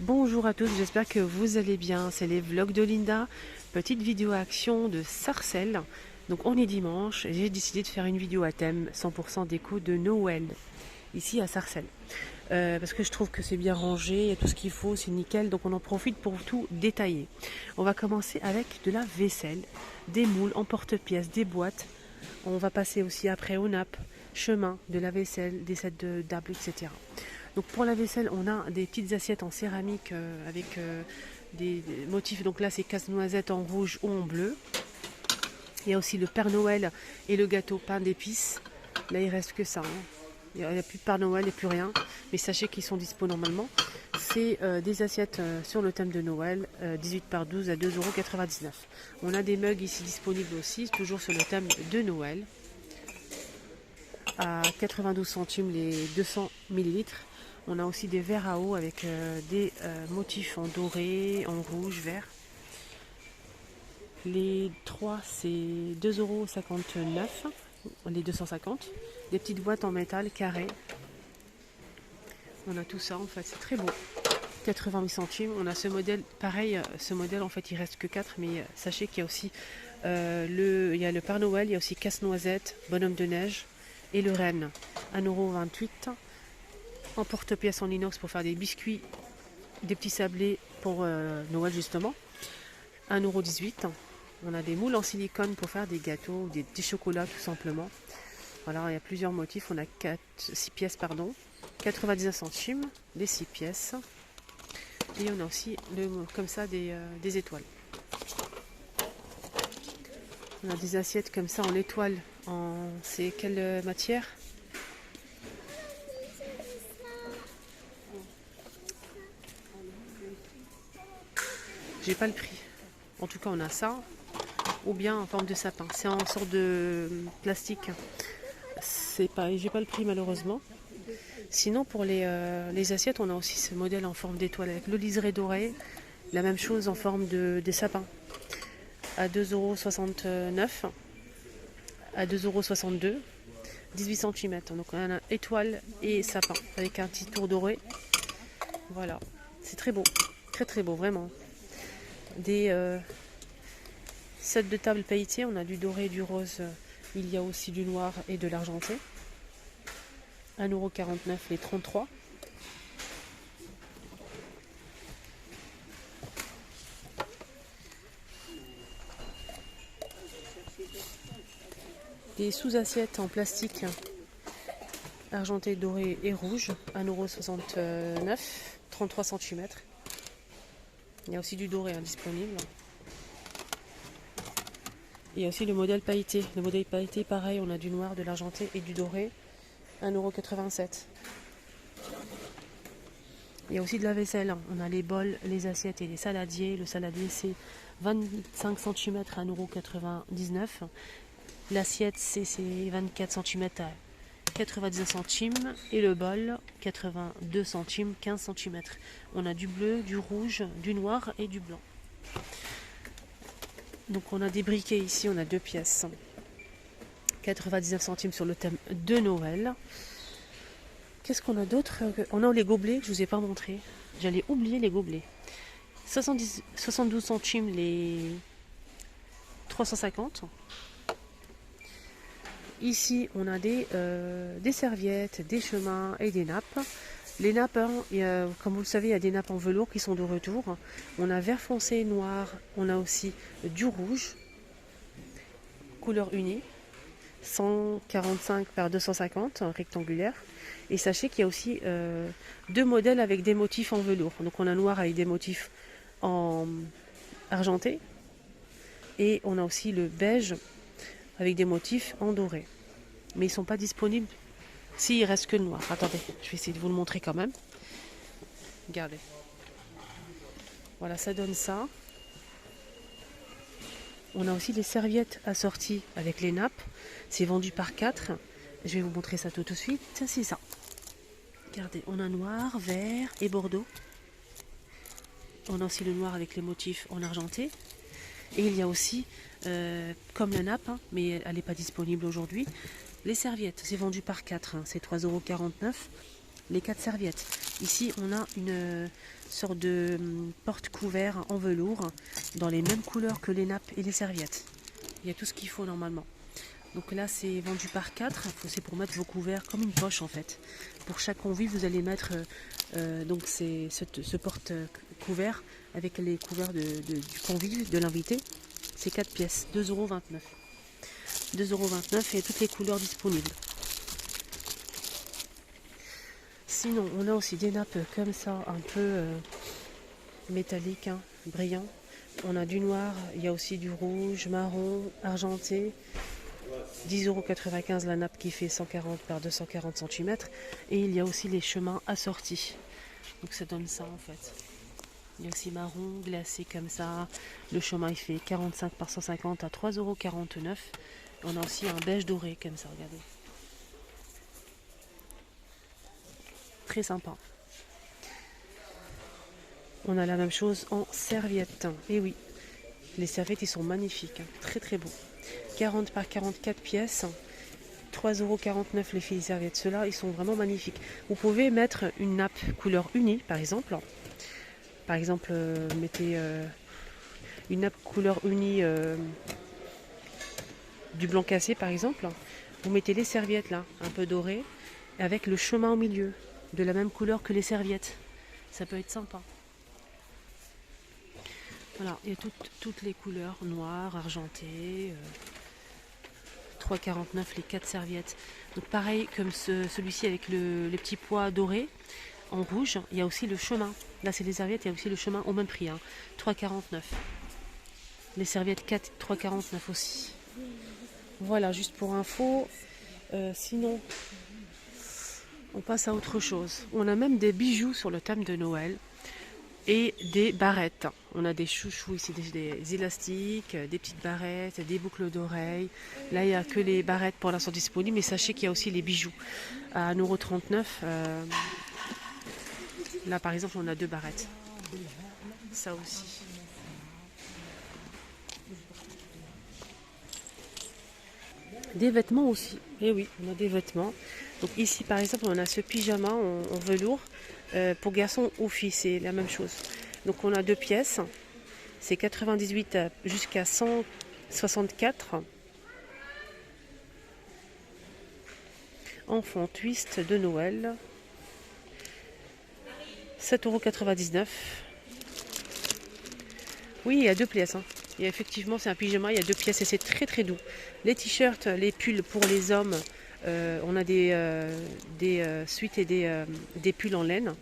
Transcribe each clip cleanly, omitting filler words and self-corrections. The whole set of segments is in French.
Bonjour à tous, j'espère que vous allez bien. C'est les vlogs de Linda, petite vidéo action de Sarcelles. Donc on est dimanche et j'ai décidé de faire une vidéo à thème 100% déco de Noël, ici à Sarcelles. Parce que je trouve que c'est bien rangé, il y a tout ce qu'il faut, c'est nickel, donc on en profite pour tout détailler. On va commencer avec de la vaisselle, des moules en porte-pièces, des boîtes. On va passer aussi après aux nappes, chemin, de la vaisselle, des sets de table, etc. Donc pour la vaisselle, on a des petites assiettes en céramique avec des motifs. Donc là, c'est casse-noisette en rouge ou en bleu. Il y a aussi le Père Noël et le gâteau pain d'épices. Là, il reste que ça. Il n'y a plus de Père Noël et plus rien. Mais sachez qu'ils sont dispo normalement. C'est des assiettes sur le thème de Noël, 18 par 12 à 2,99 €. On a des mugs ici disponibles aussi, toujours sur le thème de Noël, à 92 centimes les 200 ml. On a aussi des verres à eau avec des motifs en doré, en rouge, vert. Les 3, c'est 2,59 €, les 250. Des petites boîtes en métal carré. On a tout ça en fait, c'est très beau. 88 centimes. On a ce modèle, pareil, ce modèle en fait il reste que 4, mais sachez qu'il y a aussi il y a le Père Noël, il y a aussi casse-noisette, bonhomme de neige et le renne. 1,28 €. En porte-pièces en inox pour faire des biscuits, des petits sablés pour Noël justement. 1,18 €. On a des moules en silicone pour faire des gâteaux, des petits chocolats tout simplement. Voilà, il y a plusieurs motifs. On a 6 pièces, pardon. 99 centimes, les 6 pièces. Et on a aussi comme ça des étoiles. On a des assiettes comme ça en étoile. C'est quelle matière? J'ai pas le prix. En tout cas, on a ça. Ou bien en forme de sapin. C'est en sorte de plastique. J'ai pas le prix malheureusement. Sinon, pour les assiettes, on a aussi ce modèle en forme d'étoile avec le liseré doré. La même chose en forme des sapins. À 2,69 €, à 2,62 €, 18 cm. Donc on a étoile et sapin avec un petit tour doré. Voilà, c'est très beau, très très beau vraiment. Des sets de table pailletés, on a du doré, du rose, il y a aussi du noir et de l'argenté. 1,49 € les 33. Des sous-assiettes en plastique argenté, doré et rouge, 1,69 €, 33 cm. Il y a aussi du doré disponible. Il y a aussi le modèle pailleté. Le modèle pailleté, pareil, on a du noir, de l'argenté et du doré, 1,87 €. Il y a aussi de la vaisselle. On a les bols, les assiettes et les saladiers. Le saladier, c'est 25 cm à 1,99 €. L'assiette, c'est 24 cm à 99 centimes. Et le bol, 82 centimes, 15 cm. On a du bleu, du rouge, du noir et du blanc. Donc on a des briquets ici, on a 2 pièces. 99 centimes sur le thème de Noël. Qu'est-ce qu'on a d'autre? On a les gobelets que je ne vous ai pas montré. J'allais oublier les gobelets. 72 centimes les 350. Ici, on a des serviettes, des chemins et des nappes. Les nappes, comme vous le savez, il y a des nappes en velours qui sont de retour. On a vert foncé, noir. On a aussi du rouge, couleur unie, 145 par 250, rectangulaire. Et sachez qu'il y a aussi 2 modèles avec des motifs en velours. Donc on a noir avec des motifs en argenté. Et on a aussi le beige avec des motifs en doré. Mais ils ne sont pas disponibles. Si, il reste que le noir. Attendez, je vais essayer de vous le montrer quand même. Regardez. Voilà, ça donne ça. On a aussi des serviettes assorties avec les nappes. C'est vendu par 4. Je vais vous montrer ça tout de suite. C'est ça. Regardez, on a noir, vert et bordeaux. On a aussi le noir avec les motifs en argenté. Et il y a aussi, comme la nappe, mais elle n'est pas disponible aujourd'hui, les serviettes. C'est vendu par 4. C'est 3,49 € les 4 serviettes. Ici, on a une sorte de porte-couvert en velours dans les mêmes couleurs que les nappes et les serviettes. Il y a tout ce qu'il faut normalement. Donc là, c'est vendu par 4. C'est pour mettre vos couverts comme une poche en fait. Pour chaque convive, vous allez mettre donc c'est ce porte-couvert avec les couverts du convive, de l'invité. C'est 4 pièces, 2,29 €. 2,29 € et toutes les couleurs disponibles. Sinon, on a aussi des nappes comme ça, un peu métalliques, hein, brillants. On a du noir, il y a aussi du rouge, marron, argenté. 10,95 € la nappe qui fait 140 par 240 cm. Et il y a aussi les chemins assortis. Donc ça donne ça en fait. Il y a aussi marron, glacé comme ça. Le chemin il fait 45 par 150 à 3,49 €. On a aussi un beige doré comme ça, regardez. Très sympa. On a la même chose en serviette. Et oui, les serviettes ils sont magnifiques, hein. Très très beaux. 40 par 44 pièces. 3,49 € les filles serviettes. Ceux-là, ils sont vraiment magnifiques. Vous pouvez mettre une nappe couleur unie, par exemple. Par exemple, mettez une nappe couleur unie du blanc cassé, par exemple. Vous mettez les serviettes là, un peu dorées, avec le chemin au milieu, de la même couleur que les serviettes. Ça peut être sympa. Voilà, il y a toutes les couleurs, noir, argenté. 3,49 € les 4 serviettes. Donc pareil comme celui-ci avec les petits pois dorés en rouge, il y a aussi le chemin. Là c'est les serviettes, il y a aussi le chemin au même prix, hein. 3,49 €. Les serviettes 3,49 € aussi. Voilà, juste pour info. Sinon, on passe à autre chose. On a même des bijoux sur le thème de Noël. Et des barrettes. On a des chouchous ici, des élastiques, des petites barrettes, des boucles d'oreilles. Là, il n'y a que les barrettes pour l'instant disponibles, mais sachez qu'il y a aussi les bijoux. À 1,39 €. Là, par exemple, on a 2 barrettes. Ça aussi. Des vêtements aussi. Et oui, on a des vêtements. Donc ici, par exemple, on a ce pyjama en velours. Pour garçons ou filles, c'est la même chose. Donc on a 2 pièces. C'est 98 jusqu'à 164. Enfant twist de Noël. 7,99 €. Oui, il y a 2 pièces, hein. Et effectivement, c'est un pyjama, il y a 2 pièces et c'est très très doux. Les t-shirts, les pulls pour les hommes, on a des suites et des pulls en laine,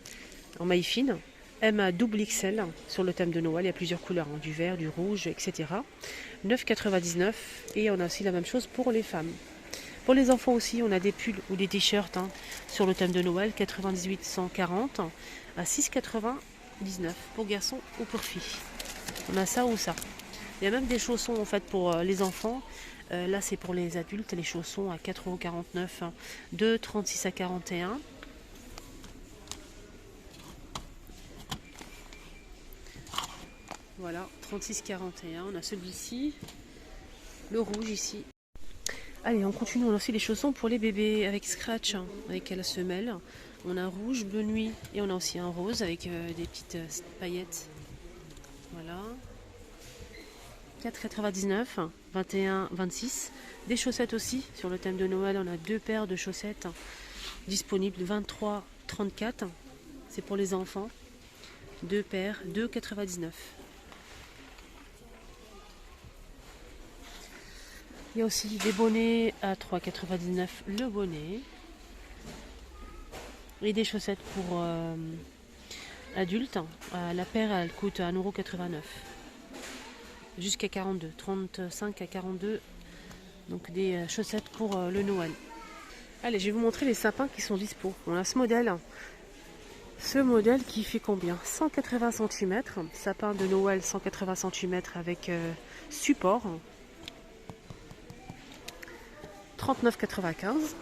en maille fine. M à double XL sur le thème de Noël, il y a plusieurs couleurs, hein, du vert, du rouge, etc. 9,99 € et on a aussi la même chose pour les femmes. Pour les enfants aussi, on a des pulls ou des t-shirts, hein, sur le thème de Noël, 98,140 à 6,99 € pour garçons ou pour filles. On a ça ou ça. Il y a même des chaussons en fait pour les enfants. Là c'est pour les adultes, les chaussons à 4,49 €, hein, de 36 à 41. Voilà, 36,41. On a celui-ci, le rouge ici. Allez, on continue. On a aussi les chaussons pour les bébés avec scratch, hein, avec la semelle. On a un rouge, bleu nuit et on a aussi un rose avec des petites paillettes. Voilà. 4,99 €, 21, 26. Des chaussettes aussi, sur le thème de Noël, on a 2 paires de chaussettes disponibles, 23,34. C'est pour les enfants. 2 paires, 2,99 €. Il y a aussi des bonnets à 3,99 € le bonnet. Et des chaussettes pour adultes. La paire, elle coûte 1,89 €. Jusqu'à 42, 35 à 42, donc des chaussettes pour le Noël. Allez, je vais vous montrer les sapins qui sont dispo. On a ce modèle qui fait combien? 180 cm, sapin de Noël 180 cm avec support, 39,95 €.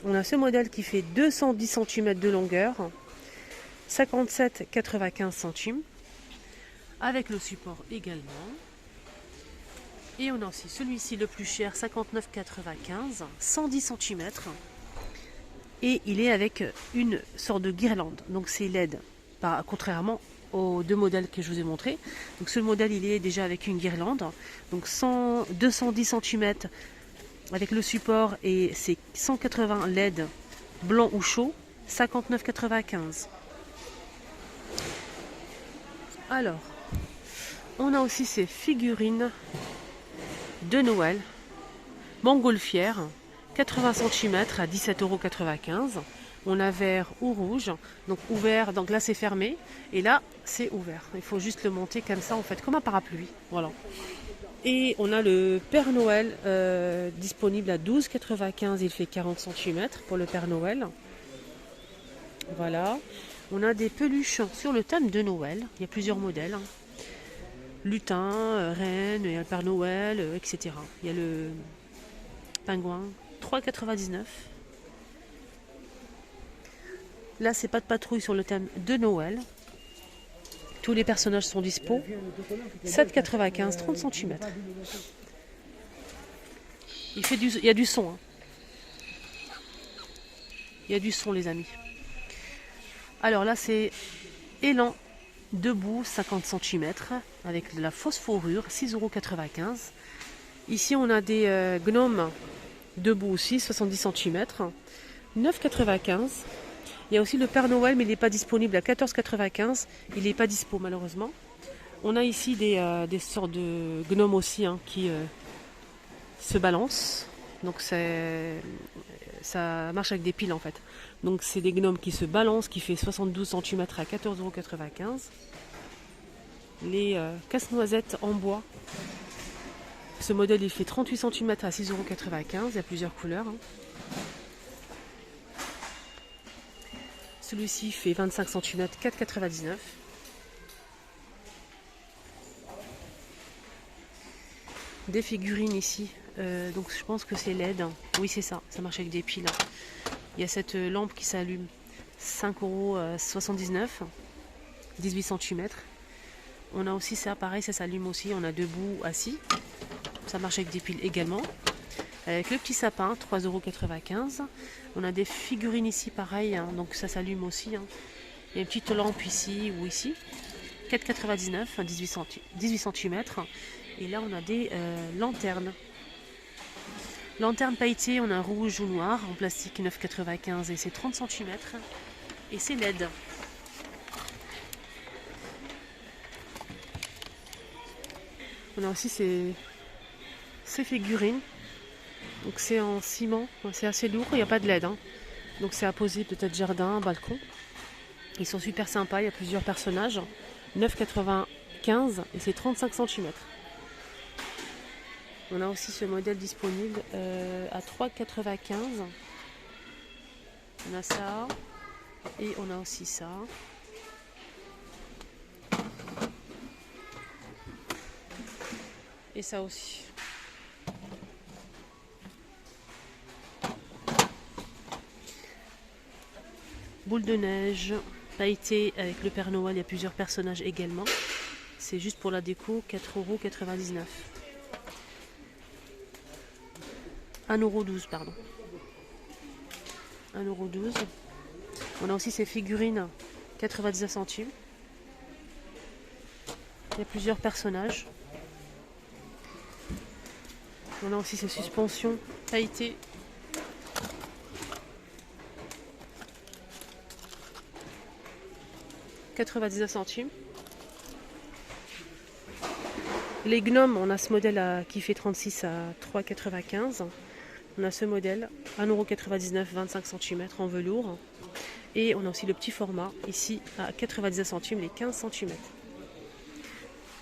On a ce modèle qui fait 210 cm de longueur, 57,95 centimes, avec le support également. Et on a aussi celui-ci le plus cher, 59,95 €, 110 cm. Et il est avec une sorte de guirlande. Donc c'est LED, contrairement aux deux modèles que je vous ai montrés. Donc ce modèle, il est déjà avec une guirlande. Donc 210 cm avec le support, et c'est 180 LED blanc ou chaud, 59,95. Alors, on a aussi ces figurines de Noël, montgolfière, 80 cm à 17,95 €. On a vert ou rouge, donc ouvert, donc là c'est fermé, et là c'est ouvert. Il faut juste le monter comme ça, en fait, comme un parapluie. Voilà. Et on a le Père Noël disponible à 12,95 €. Il fait 40 cm pour le Père Noël. Voilà. On a des peluches sur le thème de Noël. Il y a plusieurs modèles. Lutin, reine, il y a le Père Noël, etc. Il y a le pingouin, 3,99 €. Là, c'est pas de patrouille sur le thème de Noël. Tous les personnages sont dispo. 7,95 €, 30 cm. Il y a du son. Hein. Il y a du son, les amis. Alors là, c'est élan debout, 50 cm, avec de la fausse fourrure, 6,95 €. Ici, on a des gnomes debout aussi, 70 cm, 9,95 €. Il y a aussi le Père Noël, mais il n'est pas disponible à 14,95 €. Il n'est pas dispo, malheureusement. On a ici des sortes de gnomes aussi, hein, qui se balancent. Donc ça marche avec des piles, en fait. Donc c'est des gnomes qui se balancent, qui fait 72 cm à 14,95 €. Les casse-noisettes en bois. Ce modèle, il fait 38 cm à 6,95 €. Il y a plusieurs couleurs. Hein. Celui-ci fait 25 cm, 4,99 €. Des figurines ici. Donc je pense que c'est LED. Oui, c'est ça. Ça marche avec des piles. Il y a cette lampe qui s'allume. 5,79 €. 18 cm. On a aussi ça, pareil, ça s'allume aussi. On a debout, assis. Ça marche avec des piles également. Avec le petit sapin, 3,95 €. On a des figurines ici, pareil, hein, donc ça s'allume aussi. Hein. Il y a une petite lampe ici ou ici. 4,99 €, 18 cm. Et là, on a des lanternes. Lanterne pailletée, on a rouge ou noir, en plastique, 9,95 € et c'est 30 cm. Et c'est LED. On a aussi ces figurines. Donc c'est en ciment, c'est assez lourd, il n'y a pas de LED. Hein. Donc c'est à poser peut-être jardin, balcon. Ils sont super sympas, il y a plusieurs personnages. 9,95 € et c'est 35 cm. On a aussi ce modèle disponible à 3,95 €. On a ça et on a aussi ça. Et ça aussi. Boule de neige, pailletée avec le Père Noël, il y a plusieurs personnages également. C'est juste pour la déco, 4,99 €. 1,12 €, pardon. 1,12 €. On a aussi ces figurines, 99 centimes. Il y a plusieurs personnages. On a aussi ces suspensions pailletées. « 99 centimes. Les gnomes, on a ce modèle qui fait 36 à 3,95 €. On a ce modèle, 1,99 €, 25 cm en velours. Et on a aussi le petit format, ici à 99 centimes, les 15 cm.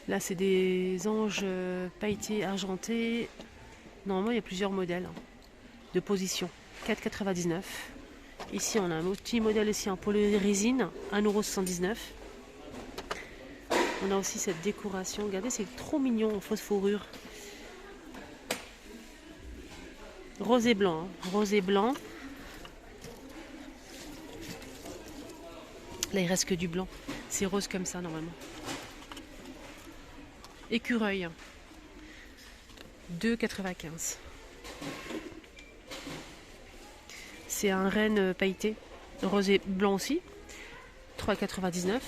Là, c'est des anges pailletés, argentés. Normalement, il y a plusieurs modèles de position. 4,99 €. Ici, on a un petit modèle ici en polyrésine, 1,79 €. On a aussi cette décoration. Regardez, c'est trop mignon en fausse fourrure. Rose et blanc. Hein. Rose et blanc. Là, il reste que du blanc. C'est rose comme ça, normalement. Écureuil. 2,95 €. c'est un renne pailleté, rose et blanc aussi, 3,99 €.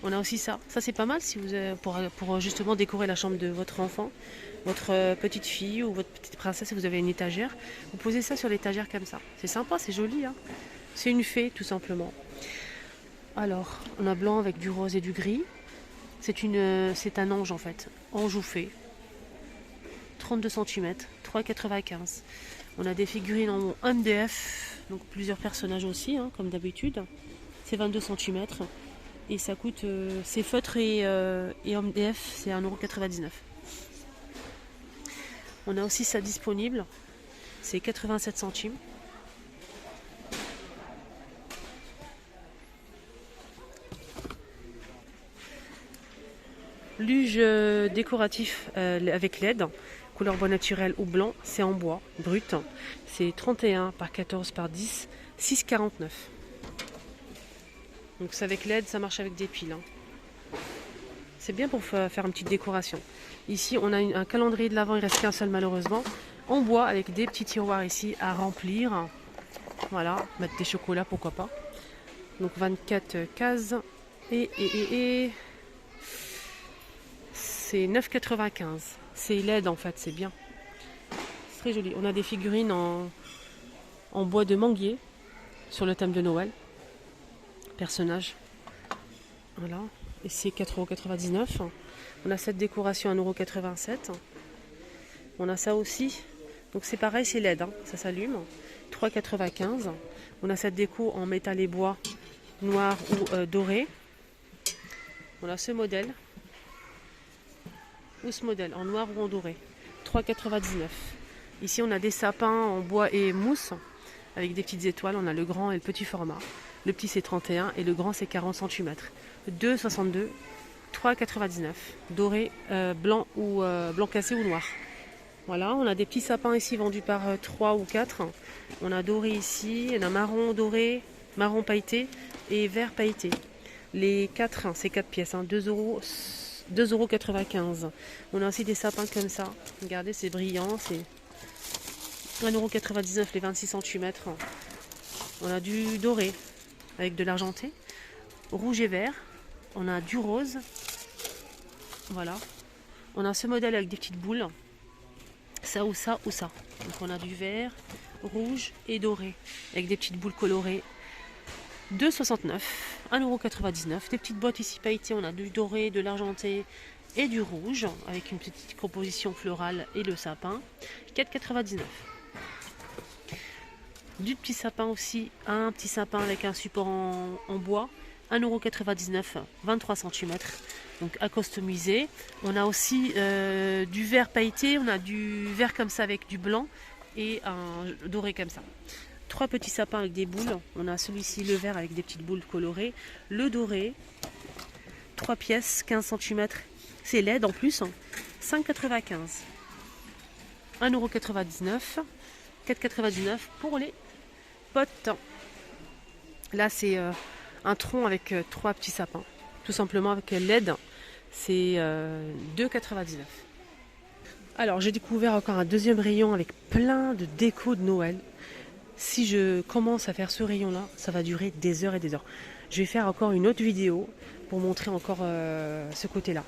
On a aussi ça c'est pas mal si vous pour justement décorer la chambre de votre enfant, votre petite fille ou votre petite princesse si vous avez une étagère. Vous posez ça sur l'étagère comme ça, c'est sympa, c'est joli, hein. C'est une fée tout simplement. Alors, on a blanc avec du rose et du gris. C'est un ange en fait, ange ou fée. 32 cm, 3,95 €. On a des figurines en MDF, donc plusieurs personnages aussi, hein, comme d'habitude. C'est 22 cm et ça coûte, c'est feutre et MDF, c'est 1,99 €. On a aussi ça disponible, c'est 87 centimes. Luge décoratif avec LED, couleur bois naturel ou blanc, c'est en bois brut. C'est 31 par 14 par 10, 6,49 €. Donc c'est avec LED, ça marche avec des piles, hein. C'est bien pour faire une petite décoration. Ici on a un calendrier de l'Avent, il reste qu'un seul malheureusement, en bois avec des petits tiroirs ici à remplir. Voilà, mettre des chocolats pourquoi pas. Donc 24 cases et c'est 9,95 €. C'est LED en fait, c'est bien. C'est très joli. On a des figurines en bois de manguier sur le thème de Noël. Personnages. Voilà. Et c'est 4,99 €. On a cette décoration à 1,87 €. On a ça aussi. Donc c'est pareil, c'est LED, hein. Ça s'allume. 3,95 €. On a cette déco en métal et bois noir ou doré. On a ce modèle. Ou ce modèle en noir ou en doré, 3,99 €. Ici on a des sapins en bois et mousse avec des petites étoiles. On a le grand et le petit format. Le petit c'est 31 et le grand c'est 40 cm, 2,62 €, 3,99 €. Doré, blanc ou blanc cassé ou noir. Voilà, on a des petits sapins ici vendus par 3 ou 4. On a doré ici, on a marron doré, marron pailleté et vert pailleté. Les 4, c'est 4 pièces, hein, 2,95 €. On a aussi des sapins comme ça. Regardez, c'est brillant. C'est 1,99 € les 26 cm. On a du doré avec de l'argenté. Rouge et vert. On a du rose. Voilà. On a ce modèle avec des petites boules. Ça ou ça ou ça. Donc on a du vert, rouge et doré. Avec des petites boules colorées. 2,69 €, 1,99 €. Des petites boîtes ici pailletées, on a du doré, de l'argenté et du rouge, avec une petite composition florale et le sapin, 4,99 €. Du petit sapin aussi, un petit sapin avec un support en bois, 1,99 €, 23 cm, donc à customiser. On a aussi du vert pailleté, on a du vert comme ça avec du blanc et un doré comme ça. 3 petits sapins avec des boules. On a celui-ci, le vert avec des petites boules colorées. Le doré. 3 pièces, 15 cm. C'est LED en plus. 5,95 €. 1,99 €. 4,99 € pour les potes. Là, c'est un tronc avec 3 petits sapins. Tout simplement avec LED. C'est 2,99 €. Alors, j'ai découvert encore un deuxième rayon avec plein de déco de Noël. Si je commence à faire ce rayon-là, ça va durer des heures et des heures. Je vais faire encore une autre vidéo pour montrer encore ce côté-là.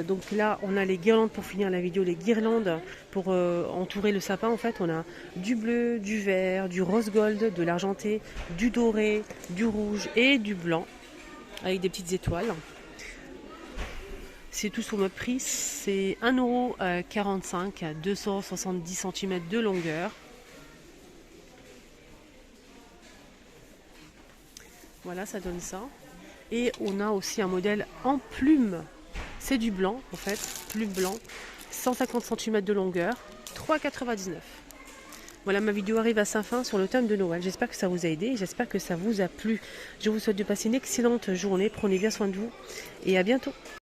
Donc là, on a les guirlandes pour finir la vidéo, les guirlandes pour entourer le sapin. En fait, on a du bleu, du vert, du rose gold, de l'argenté, du doré, du rouge et du blanc avec des petites étoiles. C'est tout sur notre prix. C'est 1,45 €, 270 cm de longueur. Voilà, ça donne ça. Et on a aussi un modèle en plume. C'est du blanc, en fait, plume blanc. 150 cm de longueur, 3,99 €. Voilà, ma vidéo arrive à sa fin sur le thème de Noël. J'espère que ça vous a aidé, j'espère que ça vous a plu. Je vous souhaite de passer une excellente journée. Prenez bien soin de vous et à bientôt.